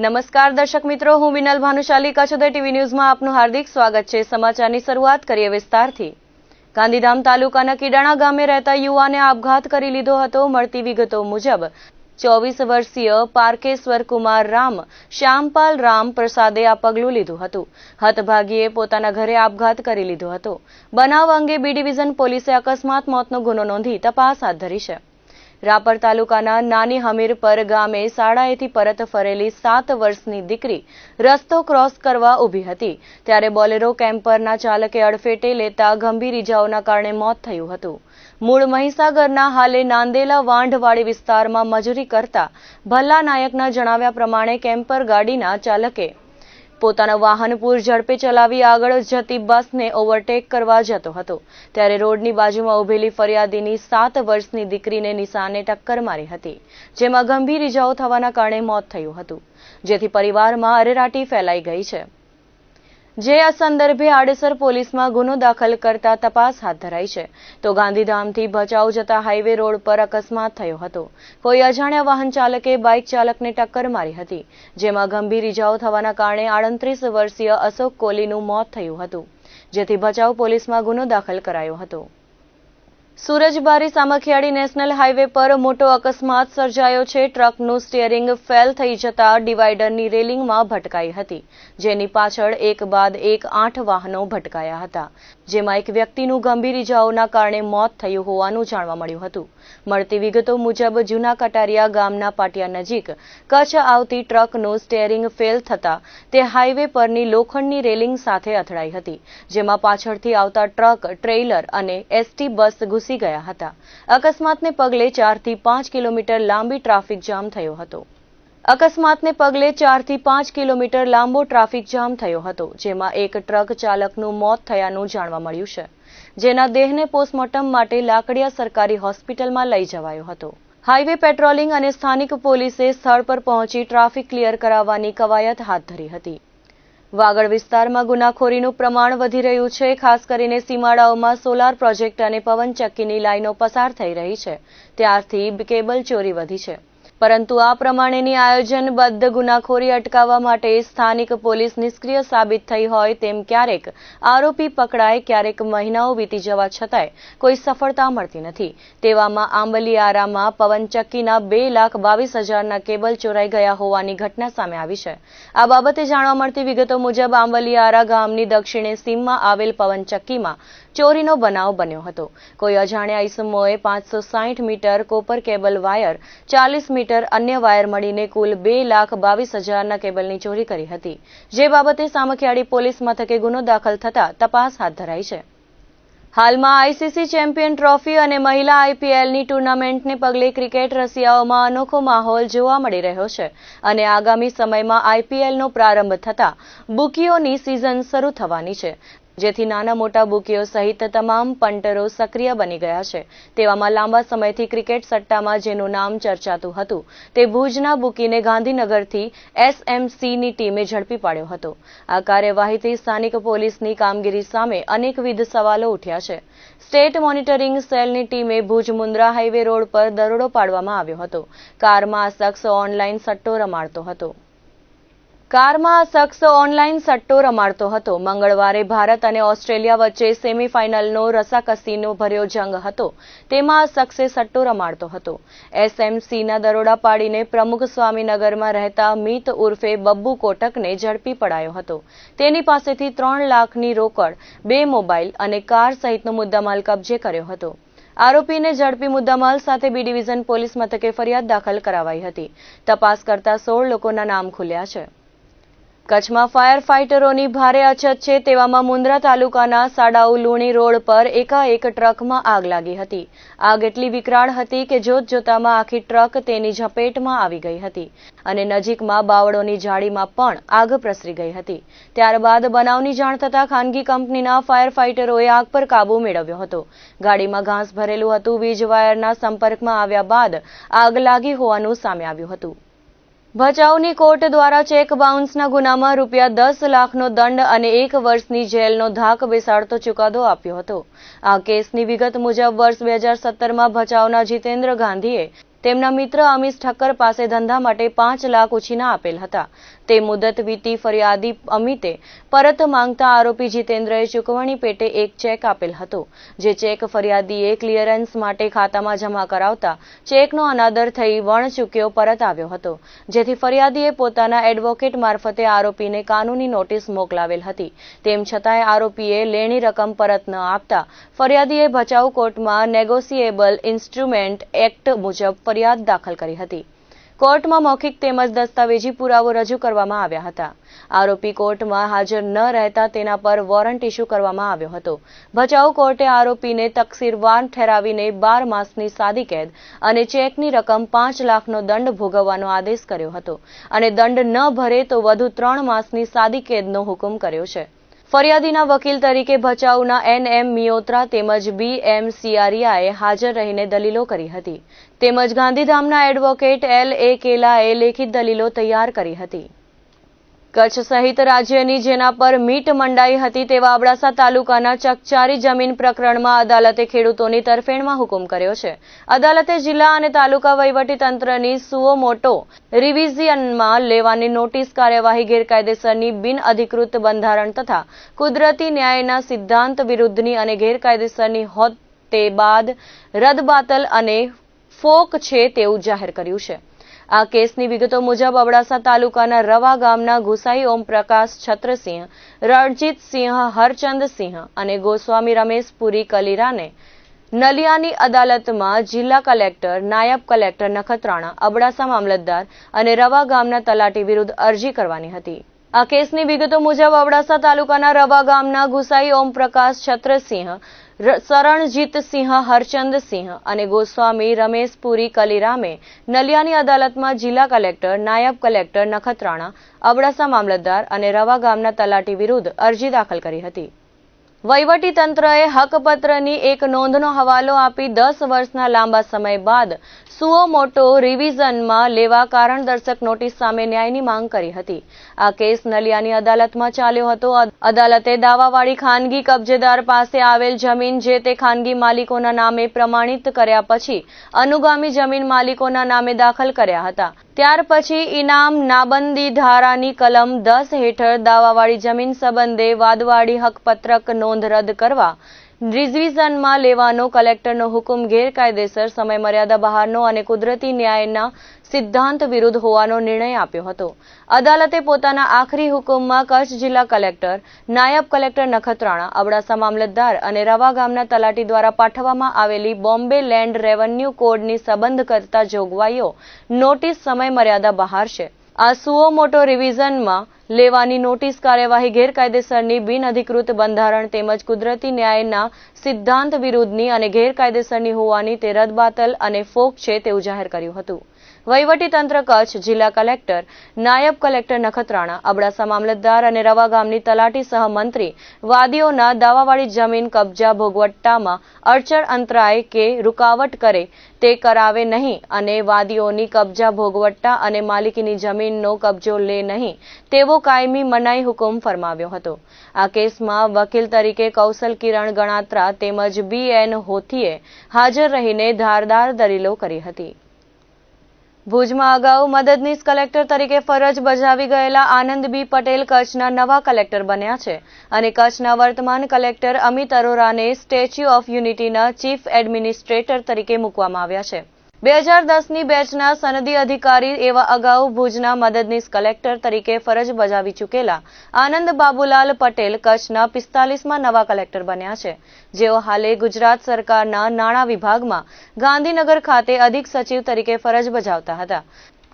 નમસ્કાર દર્શક મિત્રો, હું વિનલ ભાનુશાલી કચ્છ ઉદય ટીવી ન્યૂઝમાં આપનું હાર્દિક સ્વાગત છે। સમાચારની શરૂઆત કરીએ વિસ્તારથી। ગાંધીધામ તાલુકાના કીડાણા ગામે રહેતા યુવાને આપઘાત કરી લીધો હતો। મળતી વિગતો મુજબ 24 વર્ષીય પાર્કેશ્વર કુમાર રામ શ્યામપાલ રામ પ્રસાદે આ પગલું લીધું હતું। હતભાગીએ પોતાના ઘરે આપઘાત કરી લીધો હતો। બનાવ અંગે બી ડિવિઝન પોલીસે અકસ્માત મોતનો ગુનો નોંધી તપાસ હાથ ધરી છે। રાપર તાલુકાના નાની હમીરપર ગામે શાળાએથી પરત ફરેલી 7 વર્ષની દીકરી રસ્તો ક્રોસ કરવા ઊભી હતી ત્યારે બોલેરો કેમ્પરના ચાલકે અડફેટે લેતા ગંભીર ઇજાઓના કારણે મોત થયું હતું। મૂળ મહીસાગરના હાલે નાંદેલા વાંઢવાડી વિસ્તારમાં મજૂરી કરતા ભલ્લા નાયકના જણાવ્યા પ્રમાણે કેમ્પર ગાડીના ચાલકે પોતાના વાહન પૂર ઝડપે ચલાવી આગળ જતી બસને ઓવરટેક કરવા જતો હતો ત્યારે રોડની બાજુમાં ઊભેલી ફરિયાદીની 7 વર્ષની દીકરીને નિશાને ટક્કર મારી હતી, જેમાં ગંભીર ઇજાઓ થવાના કારણે મોત થયું હતું, જેથી પરિવારમાં અરેરાટી ફેલાઈ ગઈ છે। જે આ સંદર્ભે આડેસર પોલીસમાં ગુનો દાખલ કરતા તપાસ હાથ ધરાઈ છે। તો ગાંધીધામથી ભચાઉ જતા હાઈવે રોડ પર અકસ્માત થયો હતો। કોઈ અજાણ્યા વાહન ચાલકે બાઇક ચાલકને ટક્કર મારી હતી, જેમાં ગંભીર ઇજાઓ થવાના કારણે 38 વર્ષીય અશોક કોલીનું મોત થયું હતું, જેથી ભચાઉ પોલીસમાં ગુનો દાખલ કરાયો હતો। સુરજબારી સામખિયાળી નેશનલ હાઈવે પર મોટો અકસ્માત સર્જાયો છે। ટ્રકનું સ્ટીયરિંગ ફેલ થઈ જતા ડિવાઈડરની રેલિંગમાં ભટકાઈ હતી, જેની પાછળ એક બાદ એક 8 વાહનો ભટકાયા હતા, જેમાં એક વ્યક્તિનું ગંભીર ઇજાઓના કારણે મોત થયું હોવાનું જાણવા મળ્યું હતું। મળતી વિગતો મુજબ જૂના કટારિયા ગામના પાટિયા નજીક કચ્છ આવતી ટ્રકનું સ્ટીયરિંગ ફેલ થતા તે હાઈવે પરની લોખંડની રેલિંગ સાથે અથડાઈ હતી, જેમાં પાછળથી આવતા ટ્રક, ટ્રેલર અને એસટી બસ ઘૂસી ગયા હતા। અકસ્માતને પગલે 4 થી 5 કિલોમીટર લાંબી ટ્રાફિક જામ થયો હતો। અકસ્માતને પગલે 4 થી 5 કિલોમીટર લાંબો ટ્રાફિક જામ થયો હતો, જેમાં એક ટ્રક ચાલકનું મોત થયાનું જાણવા મળ્યું છે, જેના દેહને પોસ્ટમોર્ટમ માટે લાકડિયા સરકારી હોસ્પિટલમાં લઈ જવાયો હતો। હાઈવે પેટ્રોલિંગ અને સ્થાનિક પોલીસે સ્થળ પર પહોંચી ટ્રાફિક ક્લિયર કરાવવાની કવાયત હાથ ધરી હતી। વાગડ વિસ્તારમાં ગુનાખોરીનું પ્રમાણ વધી રહ્યું છે। ખાસ કરીને સીમાડાઓમાં સોલાર પ્રોજેક્ટ અને પવનચક્કીની લાઈનો પસાર થઈ રહી છે, ત્યારથી કેબલ ચોરી વધી છે, પરંતુ આ પ્રમાણેની આયોજનબદ્ધ ગુનાખોરી અટકાવવા માટે સ્થાનિક પોલીસ નિષ્ક્રિય સાબિત થઈ હોય તેમ ક્યારેક આરોપી પકડાય, ક્યારેક મહિનાઓ વીતી જવા છતાંય કોઈ સફળતા મળતી નથી। તેવામાં આંબલિયારામાં પવનચક્કીના 2,22,000ના કેબલ ચોરાઈ ગયા હોવાની ઘટના સામે આવી છે। આ બાબતે જાણવા મળતી વિગતો મુજબ આંબલિયારા ગામની દક્ષિણે સીમમાં આવેલ પવનચક્કીમાં ચોરીનો બનાવ બન્યો હતો। કોઈ અજાણ્યા ઈસમોએ 560 meter copper cable wire, 40 meter અન્ય વાયર મળીને કુલ 2,22,000ના કેબલની ચોરી કરી હતી, જે બાબતે સામખિયાળી પોલીસ મથકે ગુનો દાખલ થતા તપાસ હાથ ધરાઈ છે। હાલમાં આઈસીસી ચેમ્પિયન ટ્રોફી અને મહિલા આઈપીએલની ટુર્નામેન્ટને પગલે ક્રિકેટ રસિયાઓમાં અનોખો માહોલ જોવા મળી રહ્યો છે અને આગામી સમયમાં આઈપીએલનો પ્રારંભ થતા બુકીઓની સિઝન શરૂ થવાની છે, જેથી નાના મોટા બુકીઓ સહિત તમામ પંટરો સક્રિય બની ગયા છે। તેવામાં લાંબા સમયથી ક્રિકેટ સટ્ટામાં જેનું નામ ચર્ચાતું હતું તે ભુજના બુકીને ગાંધીનગરથી એસએમસીની ટીમે ઝડપી પાડ્યો હતો। આ કાર્યવાહીથી સ્થાનિક પોલીસની કામગીરી સામે અનેકવિધ સવાલો ઉઠ્યા છે। સ્ટેટ મોનિટરિંગ સેલની ટીમે ભુજ મુન્દ્રા હાઈવે રોડ પર દરોડો પાડવામાં આવ્યો હતો। કારમાં આ શખ્સ ઓનલાઈન સટ્ટો રમાડતો હતો। મંગળવારે ભારત અને ઓસ્ટ્રેલિયા વચ્ચે સેમીફાઇનલનો રસાકસીનો ભર્યો જંગ હતો, તેમાં આ શખ્સે સટ્ટો રમાડતો હતો। એસએમસીના દરોડા પાડીને પ્રમુખ સ્વામીનગરમાં રહેતા મિત ઉર્ફે બબ્બુ કોટકને ઝડપી પડાયો હતો। તેની પાસેથી 3 લાખની રોકડ, 2 મોબાઈલ અને કાર સહિતનો મુદ્દામાલ કબજે કર્યો હતો। આરોપીને ઝડપી મુદ્દામાલ સાથે બી ડિવિઝન પોલીસ મથકે ફરિયાદ દાખલ કરાવાઈ હતી। તપાસ કરતા 16 લોકોના નામ ખુલ્યા છે। કચ્છમાં ફાયર ફાઇટરોની ભારે અછત છે, તેવામાં મુન્દ્રા તાલુકાના સાડાઉ લુણી રોડ પર એકાએક ટ્રકમાં આગ લાગી હતી। આગ એટલી વિકરાળ હતી કે જોતજોતામાં આખી ટ્રક તેની ઝપેટમાં આવી ગઈ હતી અને નજીકમાં બાવળોની ઝાડીમાં પણ આગ પ્રસરી ગઈ હતી। ત્યારબાદ બનાવની જાણ થતાં ખાનગી કંપનીના ફાયર ફાઇટરોએ આગ પર કાબુ મેળવ્યો હતો। ગાડીમાં ઘાસ ભરેલું હતું। વીજ વાયરના સંપર્કમાં આવ્યા બાદ આગ લાગી હોવાનું સામે આવ્યું હતું। ભચાઉની કોર્ટ દ્વારા ચેક બાઉન્સના ગુનામાં ₹10 લાખનો દંડ અને 1 વર્ષની જેલનો ધાક બેસાડતો ચુકાદો આપ્યો હતો। આ કેસની વિગત મુજબ વર્ષ 2017માં ભચાઉના જીતેન્દ્ર ગાંધીએ તેમના મિત્ર અમીશ ઠક્કર પાસે ધંધા માટે 5 લાખ ઉછીના આપેલ હતા, તે મુદત વીતી ફરિયાદી અમિતે પરત માંગતા આરોપી જીતેન્દ્રએ ચૂકવણી પેટે એક ચેક આપેલ હતો, જે ચેક ફરિયાદીએ ક્લિયરન્સ માટે ખાતામાં જમા કરાવતા ચેકનો અનાદર થઈ વણચૂક્યો પરત આવ્યો હતો, જેથી ફરિયાદીએ પોતાના એડવોકેટ મારફતે આરોપીને કાનૂની નોટિસ મોકલાવેલ હતી. તેમ છતાંય આરોપીએ લેણી રકમ પરત ન આપતા ફરિયાદીએ ભચાઉ કોર્ટમાં નેગોશિયેબલ ઇન્સ્ટ્રુમેન્ટ એક્ટ મુજબ ફરિયાદ દાખલ કરી હતી. કોર્ટમાં મૌખિક તેમજ દસ્તાવેજી પુરાવો રજૂ કરવામાં આવ્યા હતા. આરોપી કોર્ટમાં હાજર ન રહેતા તેના પર વોરંટ ઇસ્યુ કરવામાં આવ્યો હતો. ભચાઉ કોર્ટે આરોપીને તકસીરવાર ઠેરાવીને 12 માસની સાદી કેદ અને ચેકની રકમ 5 લાખનો દંડ ભોગવવાનો આદેશ કર્યો હતો અને દંડ ન ભરે તો વધુ 3 માસની સાદી કેદનો હુકમ કર્યો છે. ફરિયાદીના વકીલ તરીકે ભચાઉના NM મિયોત્રા તેમજ BM સિયારિયાએ હાજર રહીને દલીલો કરી હતી, તેમજ ગાંધીધામના એડવોકેટ LA કેલાએ લેખિત દલીલો તૈયાર કરી હતી. કચ્છ સહિત રાજ્યની જેના પર મીટ મંડાઈ હતી તેવા અબડાસા તાલુકાના ચકચારી જમીન પ્રકરણમાં અદાલતે ખેડૂતોની તરફેણમાં હુકમ કર્યો છે. અદાલતે જિલ્લા અને તાલુકા વહીવટીતંત્રની સુઓ મોટો રિવિઝનમાં લેવાની નોટિસ કાર્યવાહી ગેરકાયદેસરની બિનઅધિકૃત બંધારણ તથા કુદરતી ન્યાયના સિદ્ધાંત વિરુદ્ધની અને ગેરકાયદેસરની હોત તે બાદ રદબાતલ અને ફોક છે તેવું જાહેર કર્યું છે. આ કેસની વિગતો મુજબ અબડાસા તાલુકાના રવા ગામના ગુસાઈ ઓમપ્રકાશ છત્રસિંહ, રણજીતસિંહ હરચંદસિંહ અને ગોસ્વામી રમેશપુરી કલીરાને નલિયાની અદાલતમાં જિલ્લા કલેક્ટર, નાયબ કલેક્ટર નખત્રાણા, અબડાસા મામલતદાર અને રવા ગામના તલાટી વિરુદ્ધ અરજી કરવાની હતી. આ કેસની વિગતો મુજબ અબડાસા તાલુકાના રવા ગામના ગુસાઈ ઓમપ્રકાશ છત્રસિંહ, સરણજીતસિંહ હરચંદસિંહ અને ગોસ્વામી રમેશપુરી કલીરામે નલિયાની અદાલતમાં જિલ્લા કલેક્ટર, નાયબ કલેક્ટર નખત્રાણા, અબડાસા મામલતદાર અને રવા ગામના તલાટી વિરુદ્ધ અરજી દાખલ કરી હતી. વહીવટીતંત્રએ હકપત્રની એક નોંધનો હવાલો આપી 10 વર્ષના લાંબા સમય બાદ સુઓ મોટો રિવિઝનમાં લેવા કારણદર્શક નોટિસ સામે ન્યાયની માંગ કરી હતી. આ કેસ નલિયાની અદાલતમાં ચાલ્યો હતો. અદાલતે દાવાવાળી ખાનગી કબજેદાર પાસે આવેલ જમીન જે તે ખાનગી માલિકોના નામે પ્રમાણિત કર્યા પછી અનુગામી જમીન માલિકોના નામે દાખલ કર્યા હતા. ત્યાર પછી ઇનામ નાબંધી ધારાની કલમ 10 હેઠળ દાવાવાળી જમીન સંબંધે વાદવાળી હકપત્રક નોંધ રદ કરવા રિવિઝનમાં લેવાનો કલેક્ટરનો હુકમ ગેરકાયદેસર, સમયમર્યાદા બહારનો અને કુદરતી ન્યાયના સિદ્ધાંત વિરુદ્ધ હોવાનો નિર્ણય આપ્યો હતો. અદાલતે પોતાના આખરી હુકમમાં કચ્છ જિલ્લા કલેક્ટર, નાયબ કલેક્ટર નખત્રાણા, અબડાસા મામલતદાર અને રવા ગામના તલાટી દ્વારા પાઠવવામાં આવેલી બોમ્બે લેન્ડ રેવન્યુ કોડની સંબંધ કરતા જોગવાઈઓ નોટિસ સમયમર્યાદા બહાર છે. આ સુઓ મોટો રિવિઝનમાં લેવાની નોટિસ કાર્યવાહી ગેરકાયદેસરની બિનઅધિકૃત બંધારણ તેમજ કુદરતી ન્યાયના સિદ્ધાંત વિરુદ્ધની અને ગેરકાયદેસરની હોવાની તે રદબાતલ અને ફોક છે તેવું જાહેર કર્યું હતું. વહીવટીતંત્ર કચ્છ, જિલ્લા કલેક્ટર, નાયબ કલેક્ટર નખત્રાણા, અબડાસા મામલતદાર અને રવા ગામની તલાટી સહ મંત્રી વાદીઓના દાવાવાળી જમીન કબજા ભોગવટ્ટામાં અડચણ અંતરાય કે રૂકાવટ કરે તે કરાવે નહીં અને વાદીઓની કબજા ભોગવટ્ટા અને માલિકીની જમીનનો કબજો લે નહીં તેવો કાયમી મનાઈ હુકમ ફરમાવ્યો હતો. આ કેસમાં વકીલ તરીકે કૌશલ કિરણ ગણાત્રા તેમજ BN હોથીએ હાજર રહીને ધારદાર દલીલો કરી હતી. ભુજમાં અગાઉ મદદનીશ કલેક્ટર તરીકે ફરજ બજાવી ગયેલા આનંદ B પટેલ કચ્છના નવા કલેક્ટર બન્યા છે અને કચ્છના વર્તમાન કલેક્ટર અમિત અરોરાને સ્ટેચ્યુ ઓફ યુનિટીના ચીફ એડમિનિસ્ટ્રેટર તરીકે મૂકવામાં આવ્યા છે. 2010ની બેચના સનદી અધિકારી એવા અગાઉ ભુજના મદદનીશ કલેક્ટર તરીકે ફરજ બજાવી ચૂકેલા આનંદ બાબુલાલ પટેલ કચ્છના 45મા નવા કલેક્ટર બન્યા છે, જેઓ હાલે ગુજરાત સરકારના નાણાં વિભાગમાં ગાંધીનગર ખાતે અધિક સચિવ તરીકે ફરજ બજાવતા હતા.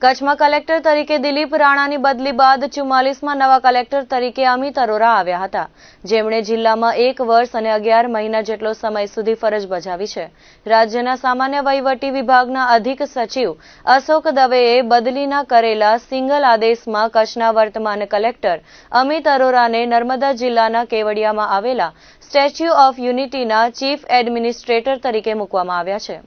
કચ્છમાં કલેક્ટર તરીકે દિલીપ રાણાની બદલી બાદ 44મા નવા કલેક્ટર તરીકે અમિત અરોરા આવ્યા હતા, જેમણે જિલ્લામાં 1 વર્ષ અને 11 મહિના જેટલો સમય સુધી ફરજ બજાવી છે. રાજ્યના સામાન્ય વહીવટી વિભાગના અધિક સચિવ અશોક દવેએ બદલીના કરેલા સિંગલ આદેશમાં કચ્છના વર્તમાન કલેક્ટર અમિત અરોરાને નર્મદા જિલ્લાના કેવડિયામાં આવેલા સ્ટેચ્યુ ઓફ યુનિટીના ચીફ એડમિનિસ્ટ્રેટર તરીકે મૂકવામાં આવ્યા છે.